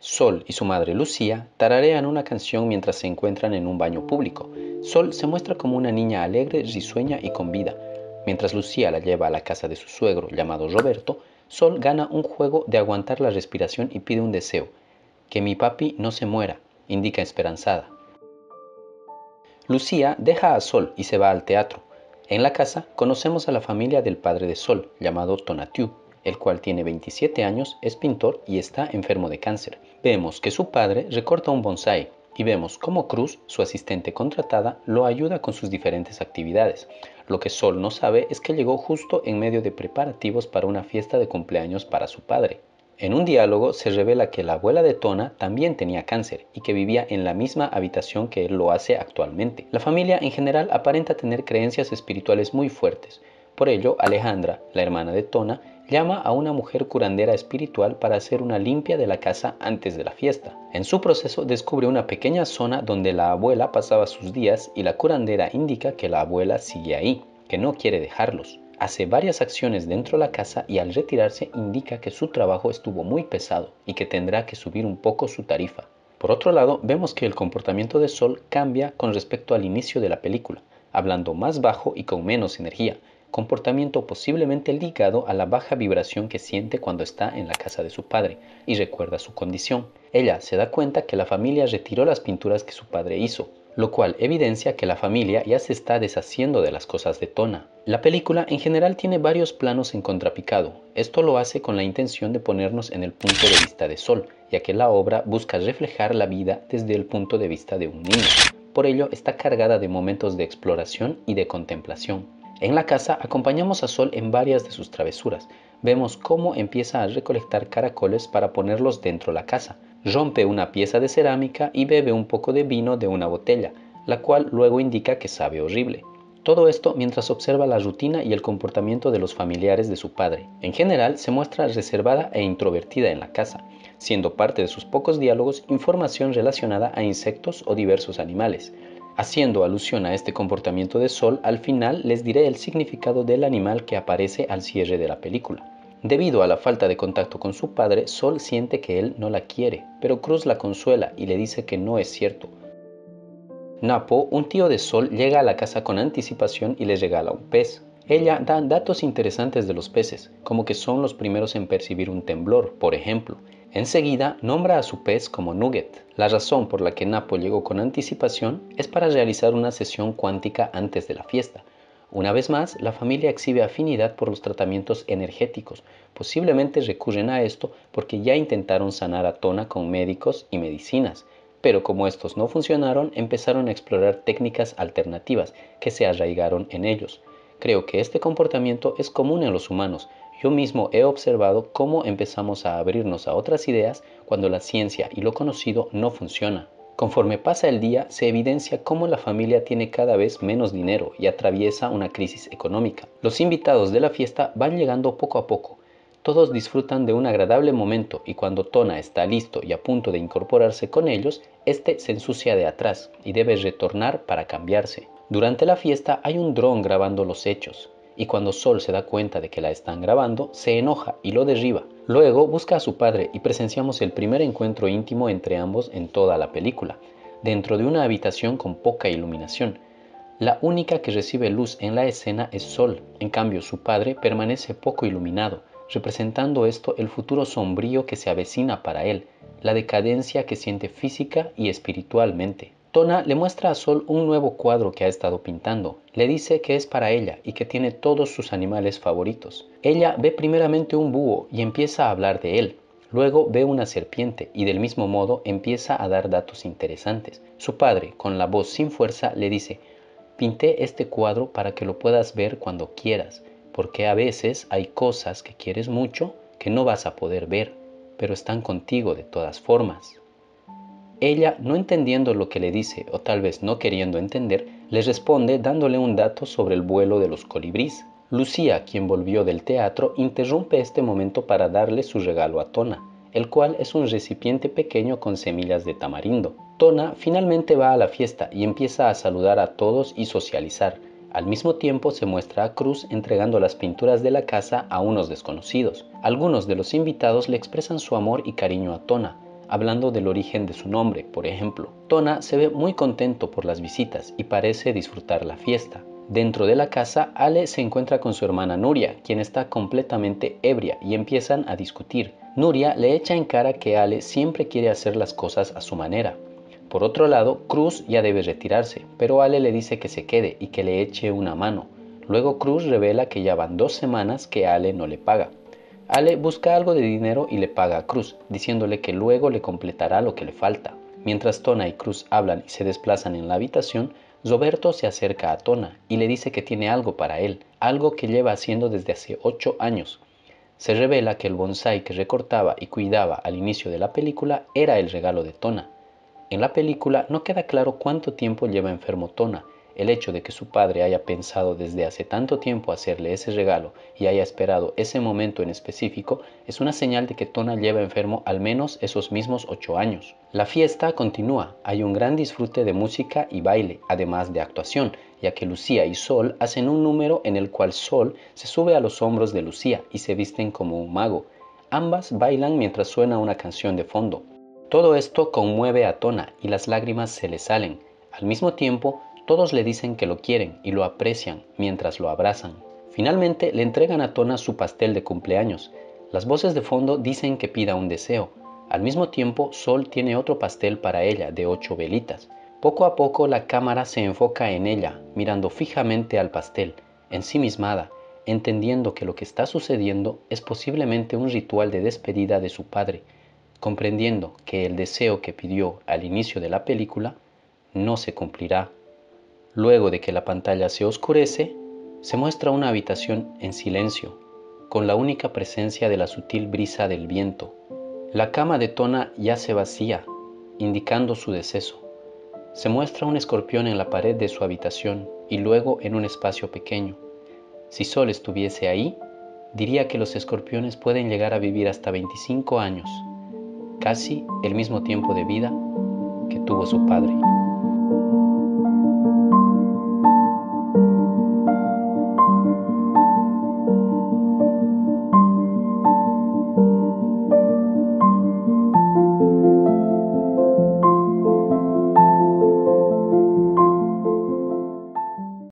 Sol y su madre Lucía tararean una canción mientras se encuentran en un baño público. Sol se muestra como una niña alegre, risueña y con vida. Mientras Lucía la lleva a la casa de su suegro llamado Roberto, Sol gana un juego de aguantar la respiración y pide un deseo. Que mi papi no se muera, indica esperanzada. Lucía deja a Sol y se va al teatro. En la casa conocemos a la familia del padre de Sol, llamado Tonatiuh, el cual tiene 27 años, es pintor y está enfermo de cáncer. Vemos que su padre recorta un bonsái y vemos cómo Cruz, su asistente contratada, lo ayuda con sus diferentes actividades. Lo que Sol no sabe es que llegó justo en medio de preparativos para una fiesta de cumpleaños para su padre. En un diálogo se revela que la abuela de Tona también tenía cáncer y que vivía en la misma habitación que él lo hace actualmente. La familia en general aparenta tener creencias espirituales muy fuertes. Por ello, Alejandra, la hermana de Tona, llama a una mujer curandera espiritual para hacer una limpia de la casa antes de la fiesta. En su proceso descubre una pequeña zona donde la abuela pasaba sus días y la curandera indica que la abuela sigue ahí, que no quiere dejarlos. Hace varias acciones dentro de la casa y al retirarse indica que su trabajo estuvo muy pesado y que tendrá que subir un poco su tarifa. Por otro lado, vemos que el comportamiento de Sol cambia con respecto al inicio de la película, hablando más bajo y con menos energía, comportamiento posiblemente ligado a la baja vibración que siente cuando está en la casa de su padre y recuerda su condición. Ella se da cuenta que la familia retiró las pinturas que su padre hizo, lo cual evidencia que la familia ya se está deshaciendo de las cosas de Tona. La película en general tiene varios planos en contrapicado. Esto lo hace con la intención de ponernos en el punto de vista de Sol, ya que la obra busca reflejar la vida desde el punto de vista de un niño. Por ello está cargada de momentos de exploración y de contemplación. En la casa acompañamos a Sol en varias de sus travesuras. Vemos cómo empieza a recolectar caracoles para ponerlos dentro de la casa. Rompe una pieza de cerámica y bebe un poco de vino de una botella, la cual luego indica que sabe horrible. Todo esto mientras observa la rutina y el comportamiento de los familiares de su padre. En general se muestra reservada e introvertida en la casa, siendo parte de sus pocos diálogos información relacionada a insectos o diversos animales. Haciendo alusión a este comportamiento de Sol, al final les diré el significado del animal que aparece al cierre de la película. Debido a la falta de contacto con su padre, Sol siente que él no la quiere, pero Cruz la consuela y le dice que no es cierto. Napo, un tío de Sol, llega a la casa con anticipación y le regala un pez. Ella da datos interesantes de los peces, como que son los primeros en percibir un temblor, por ejemplo. Enseguida nombra a su pez como Nugget. La razón por la que Napo llegó con anticipación es para realizar una sesión cuántica antes de la fiesta. Una vez más, la familia exhibe afinidad por los tratamientos energéticos. Posiblemente recurren a esto porque ya intentaron sanar a Tona con médicos y medicinas, pero como estos no funcionaron, empezaron a explorar técnicas alternativas que se arraigaron en ellos. Creo que este comportamiento es común en los humanos. Yo mismo he observado cómo empezamos a abrirnos a otras ideas cuando la ciencia y lo conocido no funciona. Conforme pasa el día, se evidencia cómo la familia tiene cada vez menos dinero y atraviesa una crisis económica. Los invitados de la fiesta van llegando poco a poco. Todos disfrutan de un agradable momento y cuando Tona está listo y a punto de incorporarse con ellos, este se ensucia de atrás y debe retornar para cambiarse. Durante la fiesta hay un dron grabando los hechos, y cuando Sol se da cuenta de que la están grabando, se enoja y lo derriba. Luego busca a su padre y presenciamos el primer encuentro íntimo entre ambos en toda la película, dentro de una habitación con poca iluminación. La única que recibe luz en la escena es Sol, en cambio su padre permanece poco iluminado, representando esto el futuro sombrío que se avecina para él, la decadencia que siente física y espiritualmente. Tona le muestra a Sol un nuevo cuadro que ha estado pintando. Le dice que es para ella y que tiene todos sus animales favoritos. Ella ve primeramente un búho y empieza a hablar de él. Luego ve una serpiente y del mismo modo empieza a dar datos interesantes. Su padre, con la voz sin fuerza, le dice: pinté este cuadro para que lo puedas ver cuando quieras, porque a veces hay cosas que quieres mucho que no vas a poder ver, pero están contigo de todas formas. Ella, no entendiendo lo que le dice o tal vez no queriendo entender, le responde dándole un dato sobre el vuelo de los colibríes. Lucía, quien volvió del teatro, interrumpe este momento para darle su regalo a Tona, el cual es un recipiente pequeño con semillas de tamarindo. Tona finalmente va a la fiesta y empieza a saludar a todos y socializar. Al mismo tiempo se muestra a Cruz entregando las pinturas de la casa a unos desconocidos. Algunos de los invitados le expresan su amor y cariño a Tona. hablando del origen de su nombre, por ejemplo. Tona se ve muy contento por las visitas y parece disfrutar la fiesta. Dentro de la casa, Ale se encuentra con su hermana Nuria, quien está completamente ebria, y empiezan a discutir. Nuria le echa en cara que Ale siempre quiere hacer las cosas a su manera. Por otro lado, Cruz ya debe retirarse, pero Ale le dice que se quede y que le eche una mano. Luego Cruz revela que ya van 2 semanas que Ale no le paga. Ale busca algo de dinero y le paga a Cruz, diciéndole que luego le completará lo que le falta. Mientras Tona y Cruz hablan y se desplazan en la habitación, Roberto se acerca a Tona y le dice que tiene algo para él, algo que lleva haciendo desde hace 8 años. Se revela que el bonsái que recortaba y cuidaba al inicio de la película era el regalo de Tona. En la película no queda claro cuánto tiempo lleva enfermo Tona. El hecho de que su padre haya pensado desde hace tanto tiempo hacerle ese regalo y haya esperado ese momento en específico es una señal de que Tona lleva enfermo al menos esos mismos 8 años. La fiesta continúa, hay un gran disfrute de música y baile, además de actuación, ya que Lucía y Sol hacen un número en el cual Sol se sube a los hombros de Lucía y se visten como un mago. Ambas bailan mientras suena una canción de fondo. Todo esto conmueve a Tona y las lágrimas se le salen. Al mismo tiempo, todos le dicen que lo quieren y lo aprecian mientras lo abrazan. Finalmente le entregan a Tona su pastel de cumpleaños. Las voces de fondo dicen que pida un deseo. Al mismo tiempo, Sol tiene otro pastel para ella de 8 velitas. Poco a poco la cámara se enfoca en ella, mirando fijamente al pastel, ensimismada, entendiendo que lo que está sucediendo es posiblemente un ritual de despedida de su padre, comprendiendo que el deseo que pidió al inicio de la película no se cumplirá. Luego de que la pantalla se oscurece, se muestra una habitación en silencio, con la única presencia de la sutil brisa del viento. La cama de Tona yace vacía, indicando su deceso. Se muestra un escorpión en la pared de su habitación y luego en un espacio pequeño. Si Sol estuviese ahí, diría que los escorpiones pueden llegar a vivir hasta 25 años, casi el mismo tiempo de vida que tuvo su padre.